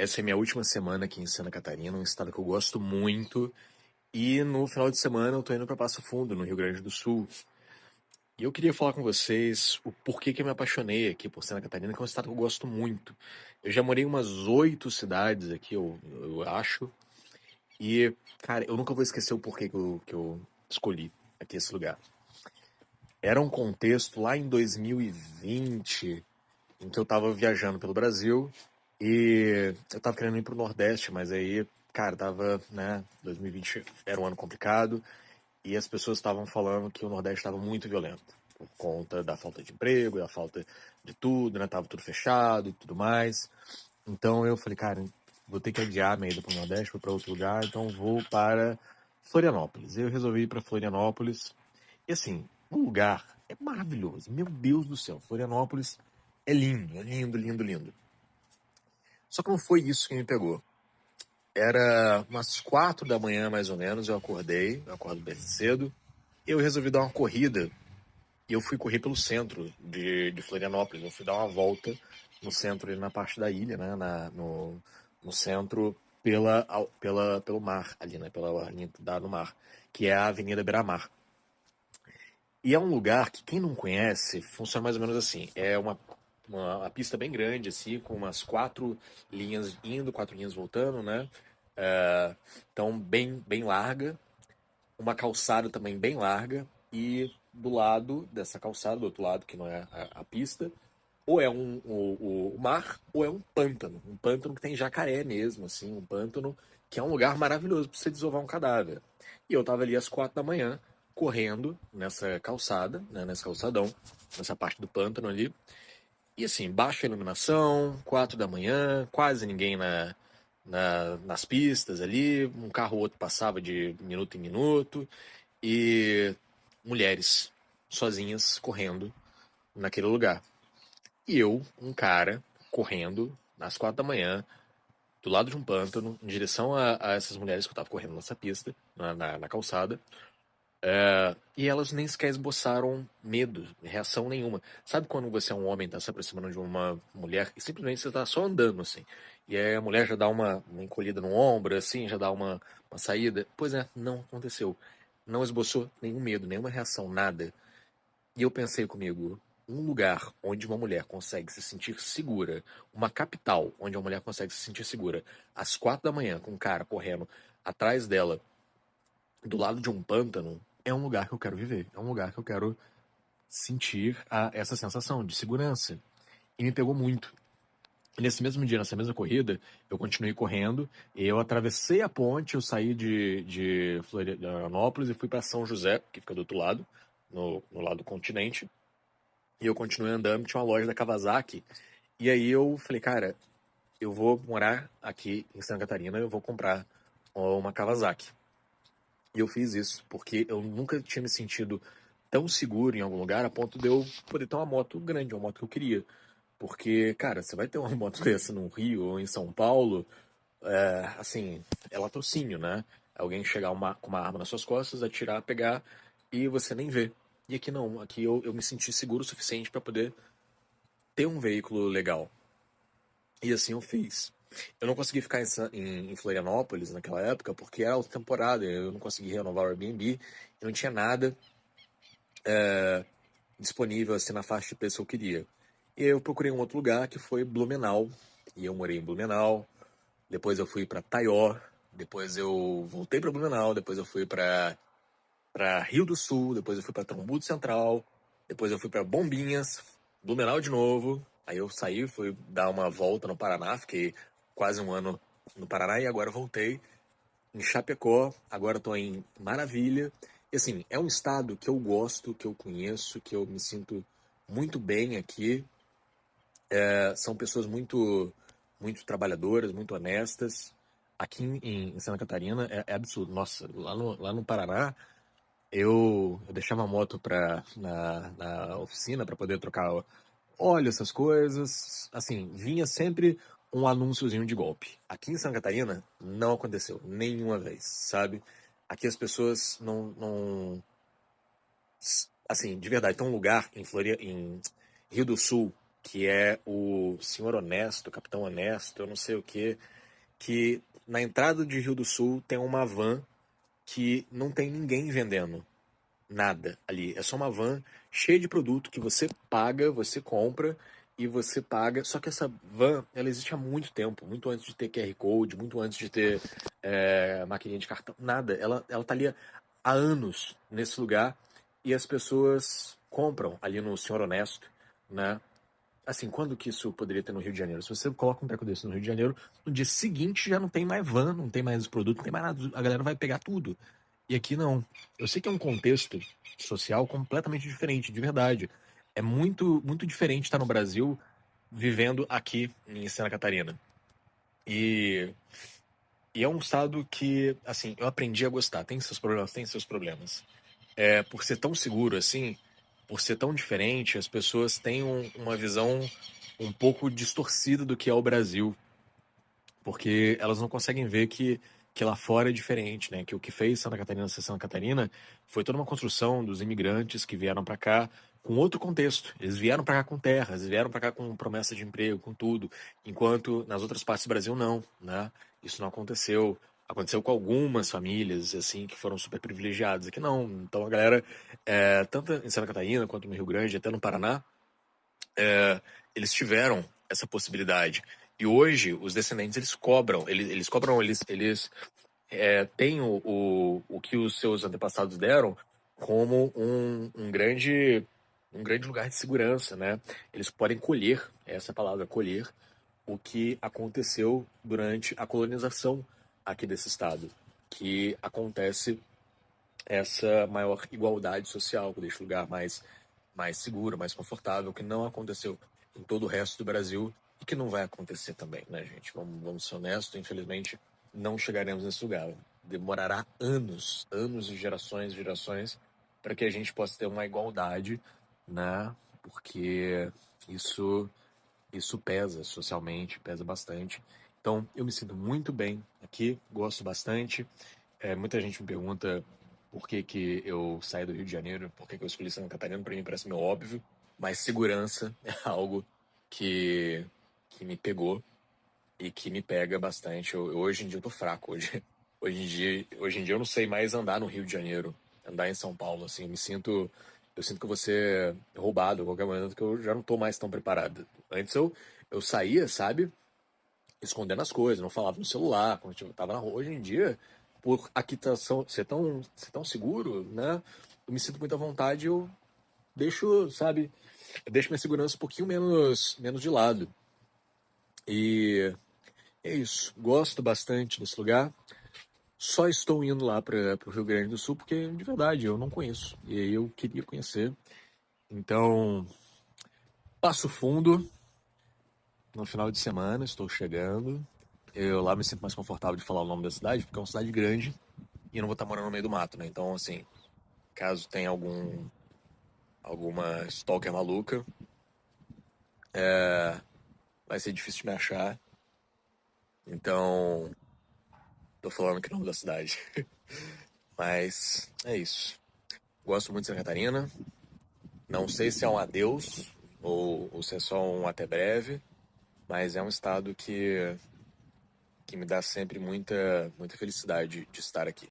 Essa é a minha última semana aqui em Santa Catarina, um estado que eu gosto muito. E no final de semana eu tô indo para Passo Fundo, no Rio Grande do Sul. E eu queria falar com vocês o porquê que eu me apaixonei aqui por Santa Catarina, que é um estado que eu gosto muito. Eu já morei em umas 8 cidades aqui, eu acho. E, cara, eu nunca vou esquecer o porquê que eu escolhi aqui esse lugar. Era um contexto lá em 2020, em que eu tava viajando pelo Brasil e eu tava querendo ir pro Nordeste, mas aí, cara, tava, né, 2020 era um ano complicado e as pessoas estavam falando que o Nordeste estava muito violento por conta da falta de emprego, da falta de tudo, né, tava tudo fechado e tudo mais. Então eu falei, cara, vou ter que adiar minha ida pro Nordeste, vou para outro lugar, então vou para Florianópolis. Eu resolvi ir para Florianópolis e assim, o lugar é maravilhoso. Meu Deus do céu, Florianópolis é lindo, é lindo, lindo, lindo. Só que não foi isso que me pegou. Era umas 4 da manhã, mais ou menos, eu acordo bem cedo, e eu resolvi dar uma corrida, e eu fui correr pelo centro de Florianópolis. Eu fui dar uma volta no centro, ali na parte da ilha, né, no centro, pelo mar, ali, né, pela linha que dá no mar, que é a Avenida Beira-Mar. E é um lugar que, quem não conhece, funciona mais ou menos assim. É uma pista bem grande, assim, com umas 4 linhas indo, 4 linhas voltando, né? Então, bem larga. Uma calçada também bem larga. E do lado dessa calçada, do outro lado, que não é a pista, ou é o mar, ou é um pântano. Um pântano que tem jacaré mesmo, assim. Um pântano que é um lugar maravilhoso para você desovar um cadáver. E eu tava ali às 4 da manhã, correndo nessa calçada, né, nesse calçadão, nessa parte do pântano ali. E assim, baixa iluminação, 4 da manhã, quase ninguém nas pistas ali, um carro ou outro passava de minuto em minuto, e mulheres sozinhas correndo naquele lugar. E eu, um cara, correndo às 4 da manhã, do lado de um pântano, em direção a essas mulheres que eu tava correndo nessa pista, na calçada. E elas nem sequer esboçaram medo, reação nenhuma. Sabe quando você é um homem, tá se aproximando de uma mulher e simplesmente você tá só andando, assim. E aí a mulher já dá uma encolhida no ombro, assim, já dá uma saída? Pois é, não aconteceu. Não esboçou nenhum medo, nenhuma reação, nada. E eu pensei comigo, um lugar onde uma mulher consegue se sentir segura, uma capital onde uma mulher consegue se sentir segura, às 4 da manhã, com um cara correndo atrás dela, do lado de um pântano, é um lugar que eu quero viver. É um lugar que eu quero sentir essa sensação de segurança. E me pegou muito. E nesse mesmo dia, nessa mesma corrida, eu continuei correndo, e eu atravessei a ponte, eu saí de Florianópolis e fui para São José, que fica do outro lado, no lado do continente. E eu continuei andando, tinha uma loja da Kawasaki. E aí eu falei, cara, eu vou morar aqui em Santa Catarina, eu vou comprar uma Kawasaki. E eu fiz isso, porque eu nunca tinha me sentido tão seguro em algum lugar a ponto de eu poder ter uma moto grande, uma moto que eu queria. Porque, cara, você vai ter uma moto dessa no Rio ou em São Paulo, assim, é latrocínio, né? Alguém chegar com uma arma nas suas costas, atirar, pegar e você nem vê. E aqui não, aqui eu me senti seguro o suficiente para poder ter um veículo legal. E assim eu fiz. Eu não consegui ficar em Florianópolis naquela época porque era alta temporada, eu não consegui renovar o Airbnb e não tinha nada disponível assim na faixa de preço que eu queria. E eu procurei um outro lugar que foi Blumenau, e eu morei em Blumenau, depois eu fui para Taió, depois eu voltei para Blumenau, depois eu fui para Rio do Sul, depois eu fui para Trombudo Central, depois eu fui para Bombinhas, Blumenau de novo. Aí eu saí, fui dar uma volta no Paraná, fiquei quase um ano no Paraná e agora voltei em Chapecó, agora estou em Maravilha. E assim, é um estado que eu gosto, que eu conheço, que eu me sinto muito bem aqui. São pessoas muito trabalhadoras, muito honestas. Aqui em Santa Catarina é absurdo. Nossa, lá no Paraná, eu deixava a moto na oficina para poder trocar óleo, essas coisas. Assim, vinha sempre um anúnciozinho de golpe. Aqui em Santa Catarina, não aconteceu nenhuma vez, sabe? Aqui as pessoas assim, de verdade, tem um lugar em Rio do Sul que é o Senhor Honesto, Capitão Honesto, eu não sei o quê, que na entrada de Rio do Sul tem uma van que não tem ninguém vendendo nada ali. É só uma van cheia de produto que você paga, você compra e você paga. Só que essa van, ela existe há muito tempo, muito antes de ter QR Code, muito antes de ter maquininha de cartão, nada. Ela tá ali há anos nesse lugar e as pessoas compram ali no Senhor Honesto, né? Assim, quando que isso poderia ter no Rio de Janeiro? Se você coloca um treco desse no Rio de Janeiro, no dia seguinte já não tem mais van, não tem mais produto, não tem mais nada. A galera vai pegar tudo. E aqui não. Eu sei que é um contexto social completamente diferente, de verdade. É muito, muito diferente estar no Brasil vivendo aqui em Santa Catarina. E, e é um estado que, assim, eu aprendi a gostar. Tem seus problemas, tem seus problemas. Por ser tão seguro assim, por ser tão diferente, as pessoas têm uma visão um pouco distorcida do que é o Brasil, porque elas não conseguem ver que lá fora é diferente, né? Que o que fez Santa Catarina ser Santa Catarina foi toda uma construção dos imigrantes que vieram para cá com outro contexto. Eles vieram para cá com terras, eles vieram para cá com promessa de emprego, com tudo, enquanto nas outras partes do Brasil não, né? Isso não aconteceu. Aconteceu com algumas famílias, assim, que foram super privilegiadas. Aqui não. Então a galera, tanto em Santa Catarina quanto no Rio Grande, até no Paraná, eles tiveram essa possibilidade. E hoje, os descendentes, eles cobram, eles cobram, eles têm o que os seus antepassados deram como um grande lugar de segurança, né? Eles podem colher, essa é a palavra, colher, o que aconteceu durante a colonização aqui desse estado, que acontece essa maior igualdade social, que deixa o lugar mais seguro, mais confortável, que não aconteceu em todo o resto do Brasil e que não vai acontecer também, né, gente? Vamos ser honestos, infelizmente não chegaremos nesse lugar. Demorará anos, anos e gerações, para que a gente possa ter uma igualdade, né? Porque isso, isso pesa socialmente, pesa bastante. Então, eu me sinto muito bem aqui, gosto bastante. Muita gente me pergunta por que que eu saí do Rio de Janeiro, por que que eu escolhi Santa Catarina, para mim parece meio óbvio, mas segurança é algo que, que me pegou e que me pega bastante. Hoje em dia eu tô fraco, hoje em dia eu não sei mais andar no Rio de Janeiro, andar em São Paulo, assim, eu sinto que eu vou ser roubado a qualquer momento, que eu já não tô mais tão preparado. Antes eu saía, sabe? Escondendo as coisas, não falava no celular, quando eu tava na rua. Hoje em dia, por aqui ser tão seguro, né? Eu me sinto muito à vontade, eu deixo, sabe, eu deixo minha segurança um pouquinho menos de lado. E é isso. Gosto bastante desse lugar. Só estou indo lá para o Rio Grande do Sul porque, de verdade, eu não conheço. E aí eu queria conhecer. Então, Passo Fundo, no final de semana, estou chegando. Eu lá me sinto mais confortável de falar o nome da cidade, porque é uma cidade grande e eu não vou estar morando no meio do mato, né? Então, assim, caso tenha alguma stalker maluca, vai ser difícil de me achar. Então, tô falando que é o nome da cidade. Mas é isso. Gosto muito de Santa Catarina. Não sei se é um adeus ou se é só um até breve, mas é um estado que me dá sempre muita felicidade de estar aqui.